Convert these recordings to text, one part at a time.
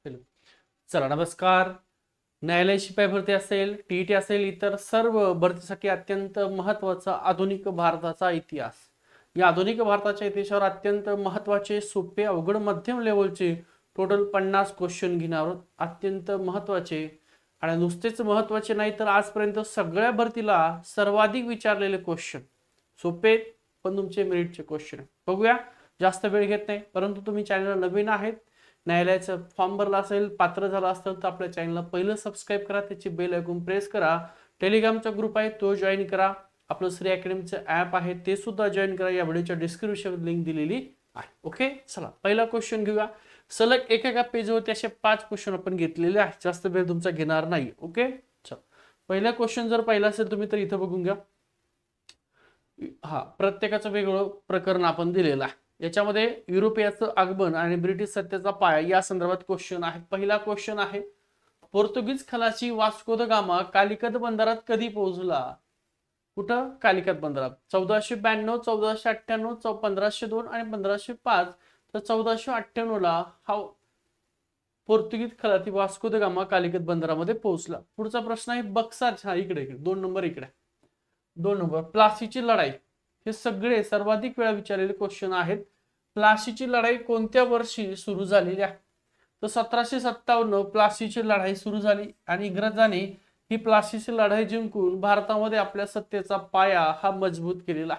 चला नमस्कार. न्यायालय शिपाई भरती असेल, टीईटी असेल, इतर सर्व भरतीसाठी अत्यंत महत्त्वाचा आधुनिक भारताचा इतिहास. या आधुनिक भारताच्या इतिहासावर अत्यंत महत्त्वाचे, सोपे, अवघड, मध्यम लेवलचे टोटल 50 क्वेश्चन घेणार आहोत. अत्यंत महत्त्वाचे आणि नुसतेच महत्त्वाचे नाही तर आजपर्यंत सगळ्या भरतीला सर्वाधिक विचारलेले क्वेश्चन. सोपे पण तुमचे मेरिटचे क्वेश्चन. बघूया, जास्त वेळ घेत नाही. परंतु तुम्ही चॅनलला नवीन आहेत, न्यायालयाचा फॉर्म भरला असेल, पात्र झाला असेल तर आपल्या चॅनलला पहिलं सबस्क्राईब करा, त्याची बेल आयकॉन प्रेस करा. टेलिग्रामचा ग्रुप आहे तो जॉईन करा. आपलं श्री अकॅडमीचं ॲप आहे ते सुद्धा जॉईन करा. या व्हिडिओच्या डिस्क्रिप्शन लिंक दिलेली आहे. ओके, चला पहिला क्वेश्चन घेऊया. सलग एका पेजवरती असे 5 क्वेश्चन आपण घेतलेले आहेत. जास्त वेळ तुमचा घेणार नाही. ओके, चला पहिला क्वेश्चन जर पाहिला असेल तुम्ही तर इथं बघून घ्या. प्रत्येकाचं वेगळं प्रकरण आपण दिलेलं आहे. याच्यामध्ये युरोपियाचं आगमन आणि ब्रिटिश सत्तेचा पाया या संदर्भात क्वेश्चन आहे. पहिला क्वेश्चन आहे, पोर्तुगीज खलाशी वास्को द गामा कालिकत बंदरात कधी पोहोचला? कुठं? कालिकत बंदरात. 1492, 1498, 1502 आणि 1505. तर 1498 ला हा पोर्तुगीज खलाशी वास्को द गामा कालिकत बंदरामध्ये पोहोचला. पुढचा प्रश्न आहे बक्सार. इकडे 2 नंबर इकडे 2 नंबर प्लासीची लढाई. हे सगळे सर्वाधिक वेळा विचारलेले क्वेश्चन आहेत. प्लासीची लढाई कोणत्या वर्षी सुरू झालेली आहे? तर 1757 प्लासीची लढाई सुरू झाली आणि इंग्रजांनी ही प्लासीची लढाई जिंकून भारतामध्ये आपल्या सत्तेचा पाया हा मजबूत केलेला.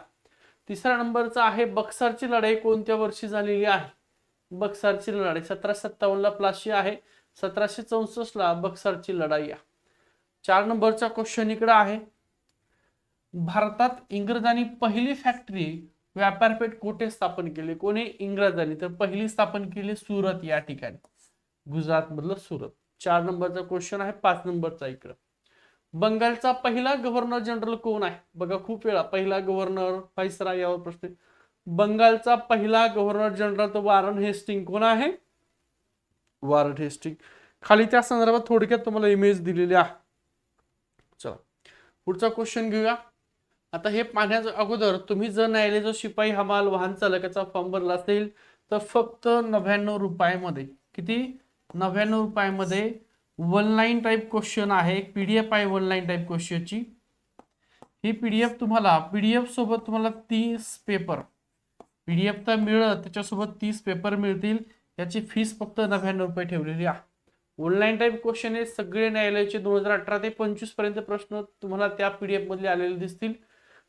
तिसरा नंबरचा आहे बक्सरची लढाई कोणत्या वर्षी झालेली आहे? बक्सरची लढाई 1757 ला प्लासी आहे, 1764 ला बक्सरची लढाई आहे. 4 नंबरचा क्वेश्चन इकडे आहे, भारतात इंग्रजांनी पहिली फॅक्टरी व्यापारपेठ कोठे स्थापन केली? कोणी? इंग्रजांनी. तर पहिली स्थापन केली सुरत या ठिकाणी, गुजरात मधलं सुरत. 4 नंबरचा क्वेश्चन आहे. 5 नंबरचा इकडं, बंगालचा पहिला गव्हर्नर जनरल कोण आहे? बघा, खूप वेळा पहिला गव्हर्नर, व्हाईसराय यावर प्रश्न. बंगालचा पहिला गव्हर्नर जनरल तर वॉरन हेस्टिंग. कोण आहे? Warren Hastings. खाली त्या संदर्भात थोडक्यात तुम्हाला इमेज दिलेली आहे. चला पुढचा क्वेश्चन घेऊया. आता हे पाहण्याच्या अगोदर तुम्ही जर न्यायालयाचा शिपाई हमाल वाहन चालकाचा फॉर्म भरला असेल तर फक्त 99 रुपयामध्ये, किती? 99 रुपयामध्ये 1 लाईन टाईप क्वेश्चन आहे. एक पीडीएफ आहे 1 लाईन टाईप क्वेश्चनची. ही पीडीएफ तुम्हाला, पीडीएफ सोबत तुम्हाला 30 पेपर, पीडीएफ तर मिळत त्याच्यासोबत 30 पेपर मिळतील. याची फीस फक्त 99 रुपये ठेवलेली आहे. ऑनलाईन टाईप क्वेश्चन हे सगळे न्यायालयाचे 2018 ते 25 पर्यंत प्रश्न तुम्हाला त्या पीडीएफ मध्ये आलेले दिसतील.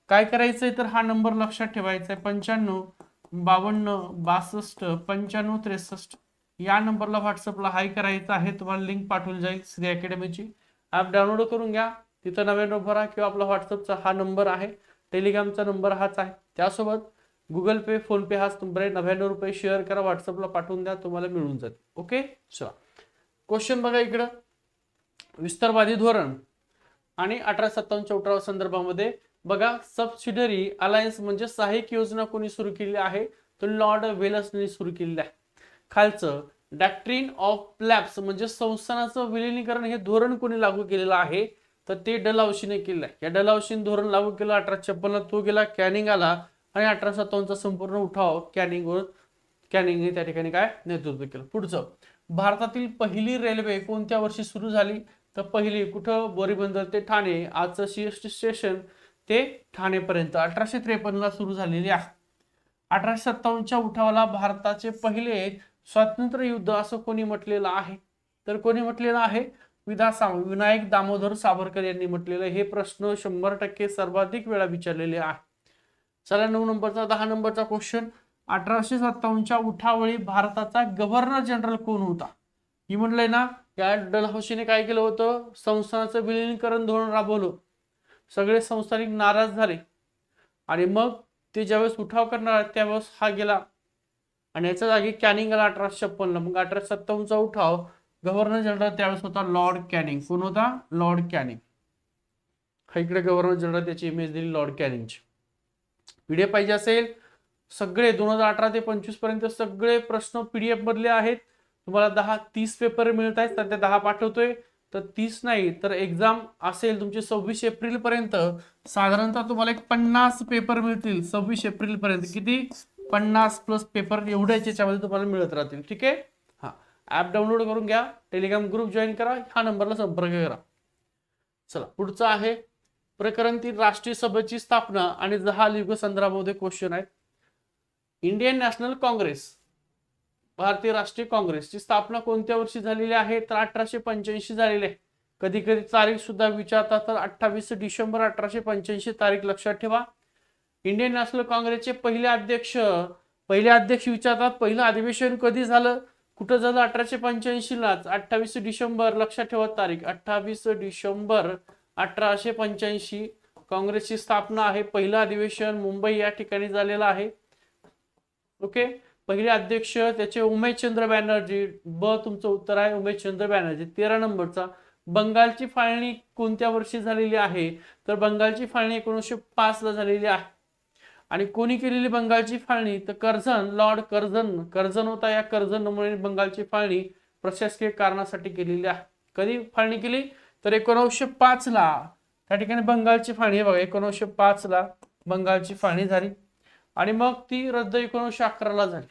काय करायचंय तर हा नंबर लक्षात ठेवायचा आहे, 95 52 62 95 63. या नंबरला व्हॉट्सअपला हाय करायचं आहे. तुम्हाला लिंक पाठवली जाईल श्री अकॅडमीची. ॲप डाउनलोड करून घ्या. तिथं 99 भरा किंवा आपला व्हॉट्सअपचा हा नंबर आहे, टेलिग्रामचा नंबर हाच आहे. त्यासोबत गुगल पे, फोन पे हाच नंबर आहे. 99 रुपये शेअर करा, व्हॉट्सअपला पाठवून द्या, तुम्हाला मिळून जाते. ओके, चला क्वेश्चन बघा इकडं, विस्तारवादी धोरण आणि 1857च्या उठावा संदर्भामध्ये बघा, सबसिडरी अलायन्स म्हणजे सहाय्यक योजना कोणी सुरू केली आहे? तर लॉर्ड वेलसने सुरू केलेली आहे. खालचं डॉक्ट्रिन ऑफ प्लॅप्स म्हणजे संस्थानाचं विलिनीकरण हे धोरण कोणी लागू केलेलं आहे? तर ते डलहौसीने केलं आहे. या डलहौसीने धोरण लागू केलं 1856 तो गेला, कॅनिंग आला आणि 1857चा संपूर्ण उठाव कॅनिंगने त्या ठिकाणी काय नेतृत्व केलं. पुढचं, भारतातील पहिली रेल्वे कोणत्या वर्षी सुरू झाली? तर पहिली कुठं? बोरीबंदर ते ठाणे, आजचं सीएसटी स्टेशन ते ठाणेपर्यंत 1853 ला सुरू झालेली आहे. 1857च्या उठावाला भारताचे पहिले स्वातंत्र्य युद्ध असं कोणी म्हटलेलं आहे? तर कोणी म्हटलेलं आहे? विनायक दामोदर सावरकर यांनी म्हटलेलं. हे प्रश्न 100% सर्वाधिक वेळा विचारलेले आहे. चला 9 नंबरचा 10 नंबरचा क्वेश्चन, 1857च्या उठावावेळी भारताचा गव्हर्नर जनरल कोण होता? ही म्हटलंय ना, या डलहौसीने काय केलं होतं? संस्थानाचं विलिनीकरण धोरण राबवलं. सगळे संस्थानिक नाराज झाले आणि मग ते ज्यावेळेस उठाव करणार त्यावेळेस हा गेला आणि याच्या जागी कॅनिंग आला 1856 ला. मग 1857चा उठाव गव्हर्नर जनरल त्यावेळेस होता लॉर्ड कॅनिंग. कोण होता? Lord Canning. हा इकडे गव्हर्नर जनरल, त्याची इमेज दिली लॉर्ड कॅनिंगची. पीडीएफ पाहिजे असेल, सगळे 2018 ते 25 पर्यंत सगळे प्रश्न पीडीएफ मधले आहेत. तुम्हाला 30 पेपर मिळत आहेत. सध्या 10 पाठवतोय, तर 30 नाही तर एक्झाम असेल तुमची 26 एप्रिल पर्यंत. साधारणतः तुम्हाला एक 50 पेपर मिळतील 26 एप्रिल पर्यंत. किती? 50 प्लस पेपर एवढ्याच याच्यामध्ये तुम्हाला मिळत राहतील. ठीक आहे. ऍप डाउनलोड करून घ्या, टेलिग्राम ग्रुप जॉईन करा, ह्या नंबरला संपर्क करा. चला पुढचं आहे प्रकरण 3 राष्ट्रीय सभेची स्थापना आणि जहाल युग संदर्भामध्ये क्वेश्चन आहे. इंडियन नॅशनल काँग्रेस, भारतीय राष्ट्रीय काँग्रेसची स्थापना कोणत्या वर्षी झालेली आहे? तर 1885 झालेली आहे. कधी कधी तारीख सुद्धा विचारतात, तर 28 डिसेंबर 1885 तारीख लक्षात ठेवा. इंडियन नॅशनल काँग्रेसचे पहिले अध्यक्ष विचारतात. पहिलं अधिवेशन कधी झालं, कुठं झालं? 1885 लाच, 28 डिसेंबर लक्षात ठेवा तारीख, 28 डिसेंबर 1885 काँग्रेसची स्थापना आहे. पहिलं अधिवेशन मुंबई या ठिकाणी झालेलं आहे. ओके, पहिले अध्यक्ष त्याचे उमेशचंद्र बॅनर्जी. ब तुमचं उत्तर आहे उमेशचंद्र बॅनर्जी. 13 नंबरचा, बंगालची फाळणी कोणत्या वर्षी झालेली आहे? तर बंगालची फाळणी 1905 ला झालेली आहे. आणि कोणी केलेली बंगालची फाळणी? तर कर्झन, लॉर्ड कर्झन होता. या कर्झनमुळे बंगालची फाळणी प्रशासकीय कारणासाठी केलेली आहे. कधी फाळणी केली? तर 1905 ला त्या ठिकाणी बंगालची फाळणी, बघा 1905 ला बंगालची फाळणी झाली आणि मग ती रद्द 1911 ला झाली.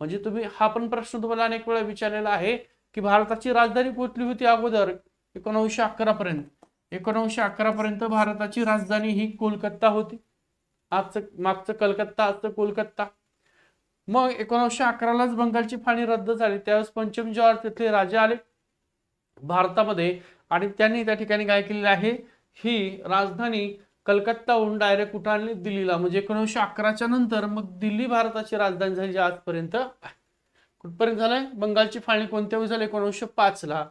म्हणजे तुम्ही हा पण प्रश्न तुम्हाला अनेक वेळा विचारलेला आहे की भारताची राजधानी कुठली होती अगोदर? 1911 पर्यंत. 1911 पर्यंत भारताची राजधानी ही कोलकाता होती. मागचं कलकत्ता, आजचं कोलकाता. मग 1911 लाच बंगालची फाळणी रद्द झाली. त्यावेळेस पंचम जॉर्ज तिथले राजे आले भारतामध्ये आणि त्यांनी त्या ठिकाणी काय केलेलं आहे, ही राजधानी कलकत्ताहून डायरेक्ट कुठं आणली? दिल्लीला. म्हणजे 1911च्या नंतर मग दिल्ली भारताची राजधानी झाली, आजपर्यंत. कुठपर्यंत झालंय? बंगालची फाळणी कोणत्या वेळी झाली? 1905 ला.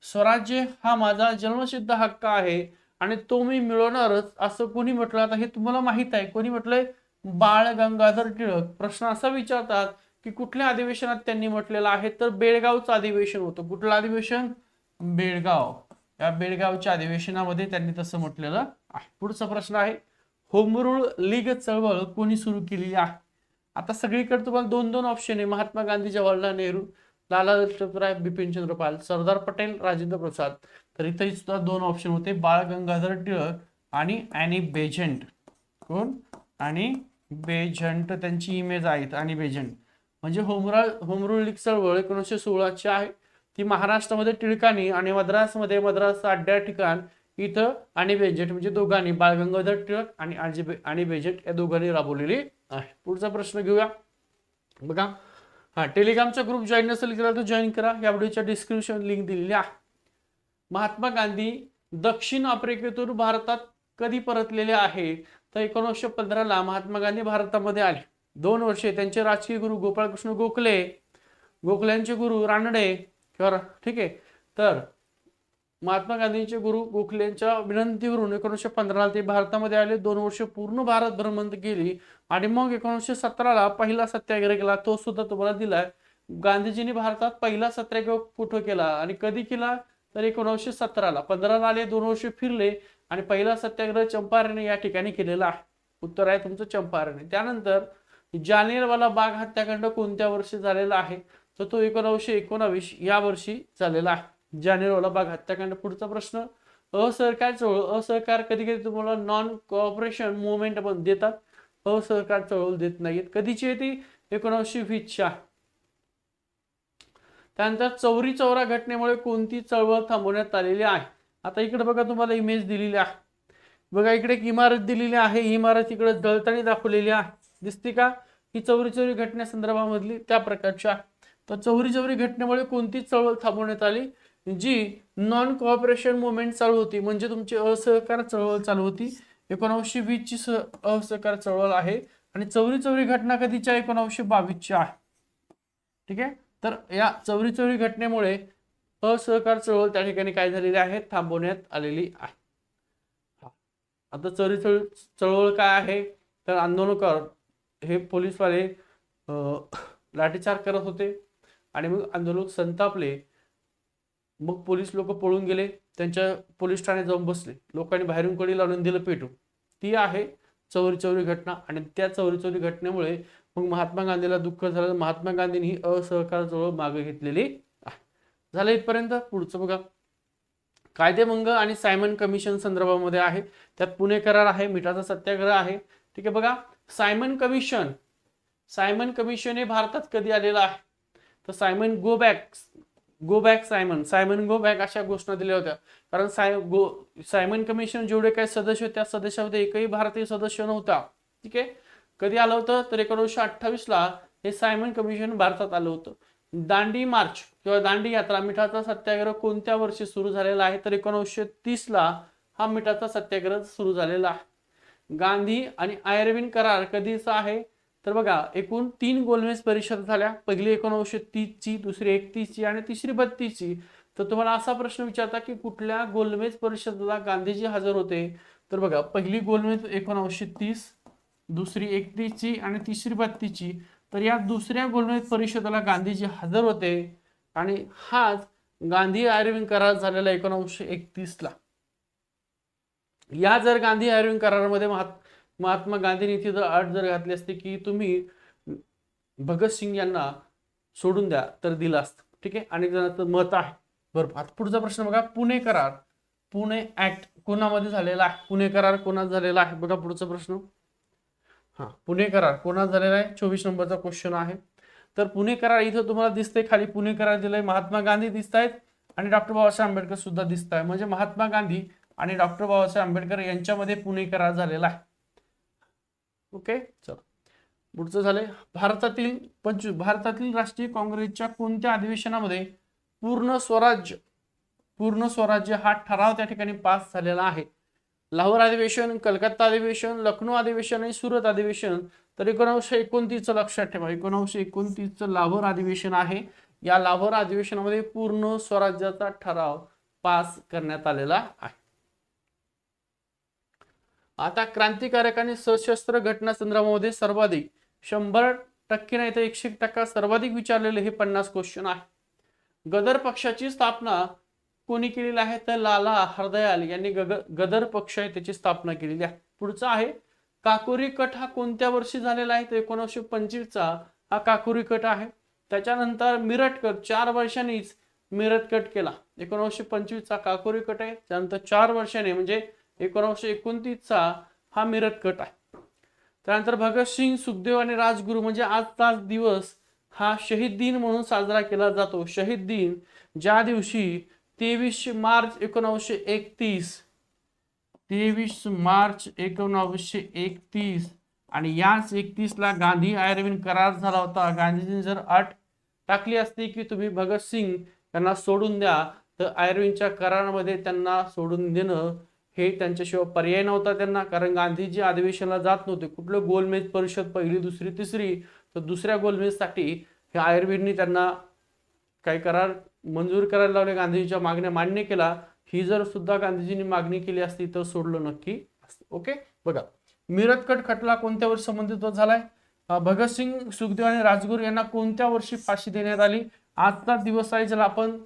स्वराज्य हा माझा जन्मसिद्ध हक्क आहे आणि तो मी मिळवणारच, असं कोणी म्हटलं? आता हे तुम्हाला माहित आहे. कोणी म्हटलंय? बाळ गंगाधर टिळक. प्रश्न असा विचारतात की कुठल्या अधिवेशनात त्यांनी म्हटलेलं आहे? तर बेळगावचं अधिवेशन होतं. कुठलं अधिवेशन? बेळगाव. या बेळगावच्या अधिवेशनामध्ये त्यांनी तसं म्हटलेलं आहे. पुढचा प्रश्न आहे, होम रूल लीग चळवळ कोणी सुरू केलेली आहे? आता सगळीकडे तुम्हाला 2-2 ऑप्शन आहे. महात्मा गांधी, जवाहरलाल नेहरू, लाला लजपत राय, बिपिन चंद्र पाल, सरदार पटेल, राजेंद्र प्रसाद. तर इथे सुद्धा 2 ऑप्शन होते, बाळ गंगाधर टिळक आणि ॲनी बेझंट. कोण? आणि बेझंट. त्यांची इमेज आहेत आणि बेझंट. म्हणजे होम रूल लीग चळवळ 1916 ची आहे. ती महाराष्ट्रामध्ये टिळकांनी आणि मद्रास अड्डा ठिकाण इथं आणि बेझंट म्हणजे दोघांनी, बाळ गंगाधर टिळक आणि बेझंट या दोघांनी राबवलेली आहे. पुढचा प्रश्न घेऊया. बघा, हा टेलिग्रामचा ग्रुप जॉईन नसेल केला तर जॉईन करा. या व्हिडिओच्या डिस्क्रिप्शन लिंक दिलेली आहे. महात्मा गांधी दक्षिण आफ्रिकेतून भारतात कधी परतलेले आहे? तर 1915 ला महात्मा गांधी भारतामध्ये आले. 2 वर्षे त्यांचे राजकीय गुरु गोपाळकृष्ण गोखल्यांचे गुरु रानडे, ठीक आहे. तर महात्मा गांधींचे गुरु गोखलेंच्या विनंतीवरून 1915 ला ते भारतामध्ये आले. 2 वर्ष पूर्ण भारत भ्रमंत केली आणि मग 1917 ला पहिला सत्याग्रह केला. तो सुद्धा तुम्हाला दिलाय. गांधीजींनी भारतात पहिला सत्याग्रह कुठं केला आणि कधी केला? तर 1917 ला. 15 ला आले, 2 वर्ष फिरले आणि पहिला सत्याग्रह चंपारणे या ठिकाणी केलेला आहे. उत्तर आहे तुमचं चंपारणे. त्यानंतर जालियनवाला बाग हत्याकांड कोणत्या वर्षी झालेला आहे? तर तो 1919 या वर्षी झालेला आहे. जालियनवाला बाग हत्याकांड. पुढचा प्रश्न, असहकार चळवळ. असहकार कधी कधी तुम्हाला नॉन कोऑपरेशन मुवमेंट पण देतात, असहकार चळवळ देत नाहीत. कधीची आहे ती? 1920 च्या. त्यानंतर चौरी चौरा घटनेमुळे कोणती चळवळ थांबवण्यात आलेली आहे? आता इकडे बघा तुम्हाला इमेज दिलेली आहे. बघा इकडे एक इमारत दिलेली आहे. ही इमारत इकडे जळताना दाखवलेली आहे. दिसते का? ही चौरी घटने संदर्भामधली त्या प्रकारची आहे. तर चौरी घटनेमुळे कोणती चळवळ थांबवण्यात आली? जी नॉन कोऑपरेशन मुवमेंट चालू होती, म्हणजे तुमची असहकार चळवळ चालू होती. 1920 ची असहकार चळवळ आहे आणि चौरी घटना कधीच्या? 1922 ची आहे. ठीक आहे. तर या चौरी घटनेमुळे असहकार चळवळ त्या ठिकाणी काय झालेली आहे? थांबवण्यात आलेली आहे. आता चौरी चळवळ काय आहे? तर आंदोलनकार हे पोलीसवाले लाठीचार्ज करत होते आणि मग आंदोलक संतापले. मग पोलीस लोक पळून गेले, त्यांच्या पोलीस ठाण्यात जाऊन बसले. लोकांनी बाहेरून कडी लावून दिलं पेटून. ती आहे चौरी घटना. आणि त्या चौरी घटनेमुळे मग महात्मा गांधीला दुःख झालं. महात्मा गांधींनी ही असहकार चळवळ मागे घेतलेली आहे. झालं इथपर्यंत. पुढचं बघा, कायदेभंग आणि सायमन कमिशन संदर्भामध्ये आहे. त्यात पुणे करार आहे, मिठाचा सत्याग्रह आहे. ठीक आहे. बघा, सायमन कमिशन हे भारतात कधी आलेलं आहे? तर Simon go back Simon go back अशा घोषणा दिल्या होत्या. कारण सायमन कमिशन जेवढे काही सदस्य होते त्या सदस्यामध्ये एकही भारतीय सदस्य नव्हता. ठीक आहे. कधी आलं होतं तर 1928ला हे सायमन कमिशन भारतात आलं होतं. दांडी मार्च किंवा दांडी यात्रा मिठाचा सत्याग्रह कोणत्या वर्षी सुरू झालेला आहे तर 1930ला हा मिठाचा सत्याग्रह सुरू झालेला आहे. गांधी आणि आयर्विन करार कधीचा आहे तर बघा एकूण 3 गोलमेज परिषद झाल्या. पहिली 1930ची, दुसरी 31ची आणि तिसरी 32ची. तर तुम्हाला असा प्रश्न विचारता की कुठल्या गोलमेज परिषदेला गांधीजी हजर होते तर बघा पहिली गोलमेज 1930, दुसरी 31ची आणि तिसरी 32ची. तर या दुसऱ्या गोलमेज परिषदेला गांधीजी हजर होते आणि हाच गांधी आयर्विन करार झालेला 1931ला. या जर गांधी आयर्विन करारामध्ये महात्मा गांधींनी इथे जर अट जर घातली असते की तुम्ही भगतसिंग यांना सोडून द्या तर दिलं असतं. ठीक आहे. अनेक जणांचं मत आहे. बरोबर. आता पुढचा प्रश्न बघा, पुणे करार, पुणे ऍक्ट कोणामध्ये झालेला आहे? पुणे करार कोणात झालेला आहे? बघा पुढचा प्रश्न. पुणे करार कोणात झालेला आहे? 24 नंबरचा क्वेश्चन आहे. तर पुणे करार इथं तुम्हाला दिसते खाली पुणे करार दिलाय. महात्मा गांधी दिसत आहेत आणि डॉक्टर बाबासाहेब आंबेडकर सुद्धा दिसत आहे. म्हणजे महात्मा गांधी आणि डॉक्टर बाबासाहेब आंबेडकर यांच्यामध्ये पुणे करार झालेला आहे. ओके. चल पुढचं झालंय, भारतातील राष्ट्रीय काँग्रेसच्या कोणत्या अधिवेशनामध्ये पूर्ण स्वराज्य हा ठराव त्या ठिकाणी पास झालेला आहे? लाहोर अधिवेशन, कलकत्ता अधिवेशन, लखनौ अधिवेशन आणि सुरत अधिवेशन. तर 1929 लक्षात ठेवा. 1929 लाहोर अधिवेशन आहे. या लाहोर अधिवेशनामध्ये पूर्ण स्वराज्याचा ठराव पास करण्यात आलेला आहे. आता क्रांतिकारकांनी सशस्त्र घटना संदर्भामध्ये सर्वाधिक 100% नाही तर 101% सर्वाधिक विचारलेले हे 50 क्वेश्चन आहे. गदर पक्षाची स्थापना कोणी केलेली आहे तर लाला हरदयाल यांनी गदर पक्ष आहे त्याची स्थापना केलेली आहे. पुढचा आहे काकोरी कट हा कोणत्या वर्षी झालेला आहे तर 1925चा हा काकोरी कट आहे. त्याच्यानंतर मिरट कट 4 वर्षांनीच मिरट कट केला. 1925चा काकोरी कट आहे. त्यानंतर 4 वर्षांनी म्हणजे 1929चा हा मिरट कट आहे. त्यानंतर भगतसिंग, सुखदेव आणि राजगुरू म्हणजे आजचाच दिवस हा शहीद दिन म्हणून साजरा केला जातो. शहीद दिन ज्या दिवशी 23 मार्च 1931 आणि याच 31ला गांधी आयर्विन करार झाला होता. गांधीजींनी जर अट टाकली असती की तुम्ही भगतसिंग यांना सोडून द्या तर आयर्विनच्या करारामध्ये त्यांना सोडून देणं हे त्यांच्याशिवाय पर्याय नव्हता त्यांना. कारण गांधीजी अधिवेशनाला जात नव्हते. कुठलं गोलमेज परिषद पहिली, दुसरी, तिसरी, तर दुसऱ्या गोलमेजसाठी हे आयर्विननी त्यांना काही करार मंजूर करायला लावले. गांधीजीच्या मागण्या मान्य केला. ही जर सुद्धा गांधीजींनी मागणी केली असती तर सोडलं नक्की असतं. ओके. बघा मिरट कट खटला कोणत्या वर्षी संबंधित झालाय? भगतसिंग, सुखदेव आणि राजगुरू यांना कोणत्या वर्षी फाशी देण्यात आली? आजचा दिवस आहे ज्याला आपण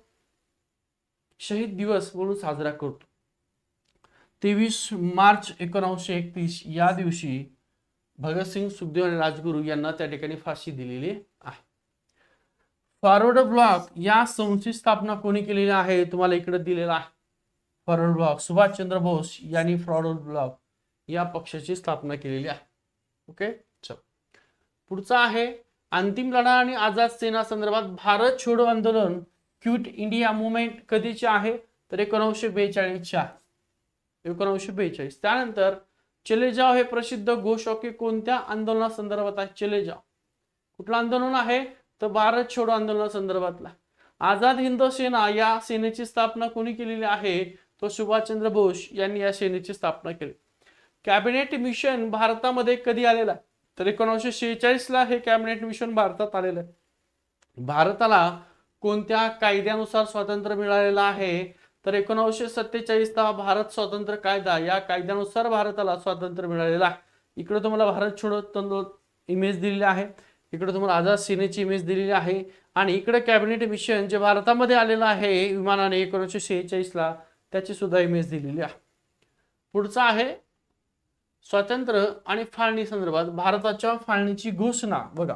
शहीद दिवस म्हणून साजरा करतो. 23 मार्च 1931 या दिवशी भगतसिंग, सुखदेव आणि राजगुरू यांना त्या ठिकाणी फाशी दिलेली आहे. फॉरवर्ड ब्लॉक या संस्थेची स्थापना कोणी केलेली आहे? तुम्हाला इकडे दिलेला आहे. फॉरवर्ड ब्लॉक सुभाषचंद्र बोस यांनी फॉरवर्ड ब्लॉक या पक्षाची स्थापना केलेली आहे. ओके. चल पुढचा आहे अंतिम लढा आणि आझाद सेना संदर्भात भारत छोडो आंदोलन क्विट इंडिया मुवमेंट कधीचे आहे तर 1942 आहे. 1942. त्यानंतर चले जाओ हे प्रसिद्ध घोषवाक्य कोणत्या आंदोलना संदर्भात आहे? चले जाओ कुठलं आंदोलन आहे तर भारत छोडो आंदोलना संदर्भातला. आझाद हिंद सेना या सेनेची स्थापना कोणी केलेली आहे तो सुभाषचंद्र बोस यांनी या सेनेची स्थापना केली. कॅबिनेट मिशन भारतामध्ये कधी आलेला तर 1946ला हे कॅबिनेट मिशन भारतात आलेलं आहे. भारताला कोणत्या कायद्यानुसार स्वातंत्र्य मिळालेलं आहे तर 1947चा भारत स्वातंत्र्य कायदा या कायद्यानुसार भारताला स्वातंत्र्य मिळालेलं आहे. इकडे तुम्हाला भारत छोडो इमेज दिलेली आहे, इकडे तुम्हाला आझाद सेनेची इमेज दिलेली आहे आणि इकडे कॅबिनेट मिशन जे भारतामध्ये आलेलं आहे विमानाने 1946ला त्याची सुद्धा इमेज दिलेली आहे. पुढचा आहे स्वातंत्र्य आणि फाळणी संदर्भात भारताच्या फाळणीची घोषणा. बघा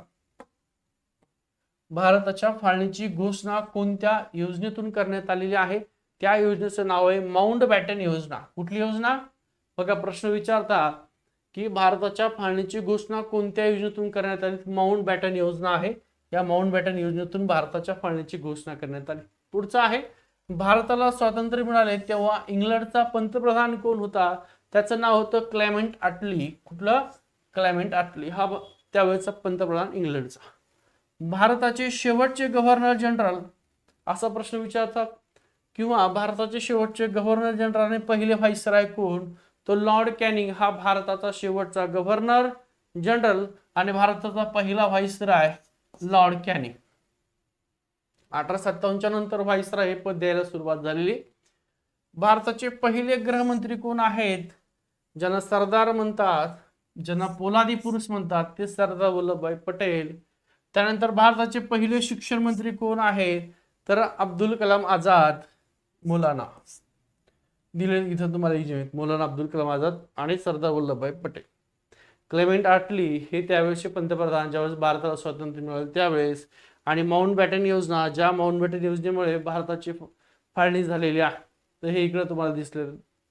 भारताच्या फाळणीची घोषणा कोणत्या योजनेतून करण्यात आलेली आहे? त्या योजनेचं नाव आहे माउंटबॅटन योजना. कुठली योजना? बघा प्रश्न विचारता की भारताच्या फाळणीची घोषणा कोणत्या योजनेतून करण्यात आली? माउंटबॅटन योजना आहे. या माउंटबॅटन योजनेतून भारताच्या फाळणीची घोषणा करण्यात आली. पुढचा आहे, भारताला स्वातंत्र्य मिळाले तेव्हा इंग्लंडचा पंतप्रधान कोण होता? त्याचं नाव होतं क्लेमेंट ॲटली. कुठलं? क्लेमेंट ॲटली हा त्यावेळेचा पंतप्रधान इंग्लंडचा. भारताचे शेवटचे गव्हर्नर जनरल असा प्रश्न विचारतात, किंवा भारताचे शेवटचे गव्हर्नर जनरल आणि पहिले व्हाईसराय कोण? तो लॉर्ड कॅनिंग हा भारताचा शेवटचा गव्हर्नर जनरल आणि भारताचा पहिला व्हाईसराय लॉर्ड कॅनिंग. 1857 नंतर व्हाईसराय हे पद द्यायला सुरुवात झालेली. भारताचे पहिले गृहमंत्री कोण आहेत? ज्यांना सरदार म्हणतात, ज्यांना पोलादी पुरुष म्हणतात, ते सरदार वल्लभभाई पटेल. त्यानंतर भारताचे पहिले शिक्षण मंत्री कोण आहेत? तर अब्दुल कलाम आझाद. मौलाना दिले इथं तुम्हाला मौलाना अब्दुल कलाम आझाद आणि सरदार वल्लभभाई पटेल. क्लेमेंट ॲटली हे त्यावेळेसचे पंतप्रधान ज्यावेळेस भारताला स्वातंत्र्य मिळाले त्यावेळेस. आणि माउंटबॅटन योजना, ज्या माउंटबॅटन योजनेमुळे भारताची फाळणी झालेली आहे, तर हे इकडे तुम्हाला दिसले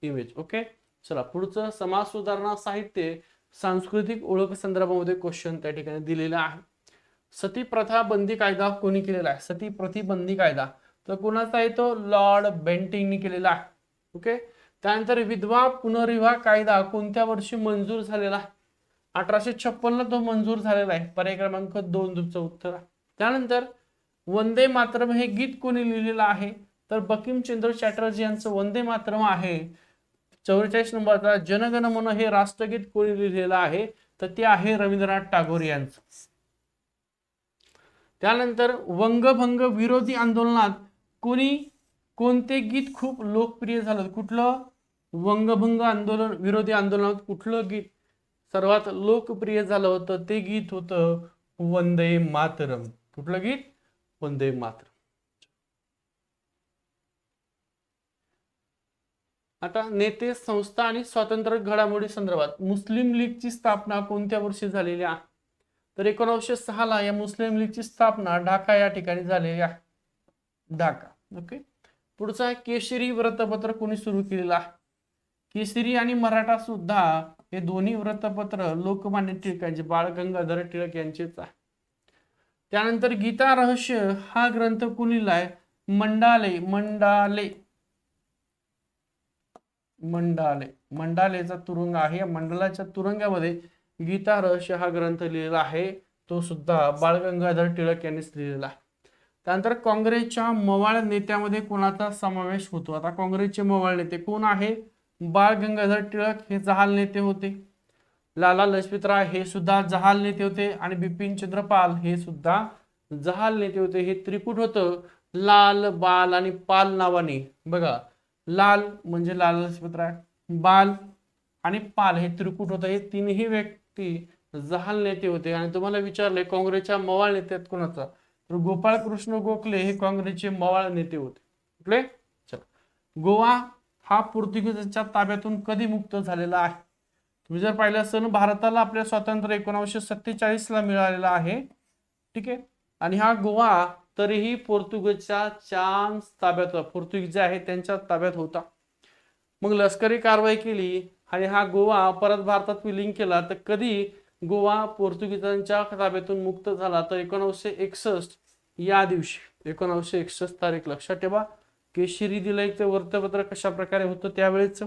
इमेज. ओके, चला पुढचं, समाज सुधारणा साहित्य सांस्कृतिक ओळख संदर्भामध्ये क्वेश्चन त्या ठिकाणी दिलेला आहे. सती प्रथा बंदी कायदा कोणी केलेला आहे? सती प्रथा बंदी कायदा तर कोणाचा आहे? तो लॉर्ड बेंटिंगनी केलेला आहे. ओके, त्यानंतर विधवा पुनर्विवाह कायदा कोणत्या वर्षी मंजूर झालेला आहे? 1856 तो मंजूर झालेला आहे. पर्याय क्रमांक 2 तुमचं उत्तर आहे. त्यानंतर वंदे मातरम हे गीत कोणी लिहिलेलं आहे? तर बंकिमचंद्र चॅटर्जी यांचं वंदे मातरम आहे. 44 नंबरचा जनगण मन हे राष्ट्रगीत कोणी लिहिलेलं आहे? तर ते आहे रवींद्रनाथ टागोर यांचं. त्यानंतर वंगभंग विरोधी आंदोलनात कोणते गीत खूप लोकप्रिय झालं? कुठलं? वंगभंग आंदोलन विरोधी आंदोलनात कुठलं गीत सर्वात लोकप्रिय झालं होतं? ते गीत होतं वंदे मातरम. कुठलं गीत? वंदे मातरम. आता नेते, संस्था आणि स्वातंत्र्य घडामोडी संदर्भात मुस्लिम लीगची स्थापना कोणत्या वर्षी झालेली आहे? तर 1906 ला या मुस्लिम लीगची स्थापना ढाका या ठिकाणी झालेली आहे. ढाका. ओके, पुढचा केशरी वृत्तपत्र कोणी सुरू केलेलं आहे? केसरी आणि मराठा सुद्धा हे दोन्ही वृत्तपत्र लोकमान्य टिळकांचे, बाळ गंगाधर टिळक यांचेच आहे. त्यानंतर गीता रहस्य हा ग्रंथ कोणी लिहिलाय? मंडाले. मंडाले मंडाले मंडालेचा तुरुंग आहे. या मंडलाच्या तुरुंगामध्ये गीता रहस्य हा ग्रंथ लिहिलेला आहे. तो सुद्धा बाळ गंगाधर टिळक यांनीच लिहिलेला आहे. त्यानंतर काँग्रेसच्या मवाळ नेत्यामध्ये कोणाचा समावेश होतो? आता काँग्रेसचे मवाळ नेते कोण आहे? बाळ गंगाधर टिळक हे जहाल नेते होते. लाला लजपतराय हे सुद्धा जहाल नेते होते आणि बिपिन चंद्र पाल हे सुद्धा जहाल नेते होते. हे त्रिकूट होतं लाल, बाल आणि पाल नावाने. बघा, लाल म्हणजे लाला लजपतराय, बाल आणि पाल हे त्रिकूट होतं. हे तीनही व्यक्ती जहाल नेते होते. आणि तुम्हाला विचारले काँग्रेसच्या मवाळ नेत्यात कोणाचा? तर गोपाळ कृष्ण गोखले हे काँग्रेसचे मवाळ नेते होते. कुठले? चला, गोवा हा पोर्तुगीजांच्या ताब्यातून कधी मुक्त झालेला आहे? तुम्ही जर पाहिलं असेल, भारताला आपल्या स्वातंत्र्य 1947 ला मिळालेला आहे. ठीक आहे, आणि हा गोवा तरीही पोर्तुगीजच्या ताब्यात होता. पोर्तुगीज जे आहे त्यांच्या ताब्यात होता. मग लष्करी कारवाई केली आणि हा गोवा परत भारतात विलीन केला. तर कधी गोवा पोर्तुगीजांच्या ताब्यातून मुक्त झाला? तर 1961 या दिवशी. 1961 तारीख लक्षात ठेवा. केशरी दिलंयचं वृत्तपत्र कशा प्रकारे होतं त्यावेळेच?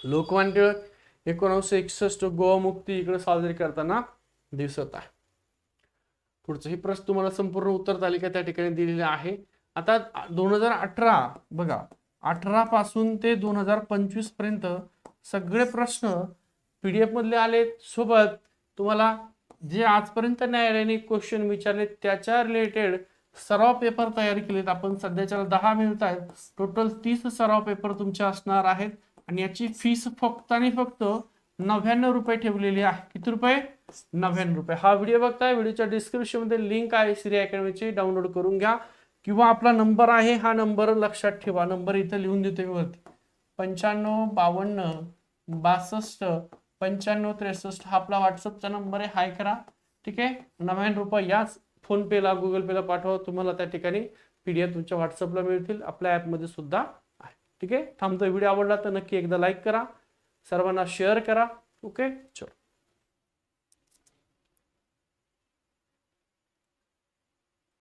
लोकमान्य टिळक 1961 गोवा मुक्ती इकडे साजरी करताना दिसत आहे. पुढचं ही प्रश्न तुम्हाला संपूर्ण उत्तर तालिका त्या ठिकाणी दिलेली आहे. आता 2018 बघा, 18 पासून ते 2025 पर्यंत सगळे प्रश्न PDF मधले आले. सोबत तुम्हाला जे आजपर्यंत न्यायालयाने क्वेश्चन विचारले त्याच्या रिलेटेड सराव पेपर तयार केलेत आपण. सध्याच्या 10 मिळत आहेत. टोटल 30 सराव पेपर तुमचे असणार आहेत. आणि याची फीस फक्त आणि फक्त 99 रुपये ठेवलेली आहे. किती रुपये? 99 रुपये. हा व्हिडिओ बघताय, व्हिडिओच्या डिस्क्रिप्शन मध्ये लिंक आहे श्री अकॅडमीची, डाउनलोड करून घ्या. किंवा आपला नंबर आहे, हा नंबर लक्षात ठेवा. नंबर इथं लिहून देतोय वरती, 95 52 62 95 63 हा आपला व्हॉट्सअपचा नंबर आहे. हाय करा. ठीक आहे, 99 रुपये याच फोन पेला गुगल पेला पाठवा. तुम्हाला त्या ठिकाणी PDF तुमच्या व्हॉट्सअपला मिळतील. आपल्या ऍपमध्ये सुद्धा आहे. ठीक आहे, थांबतो. व्हिडिओ आवडला तर नक्की एकदा लाईक करा, सर्वांना शेअर करा. ओके, चलो.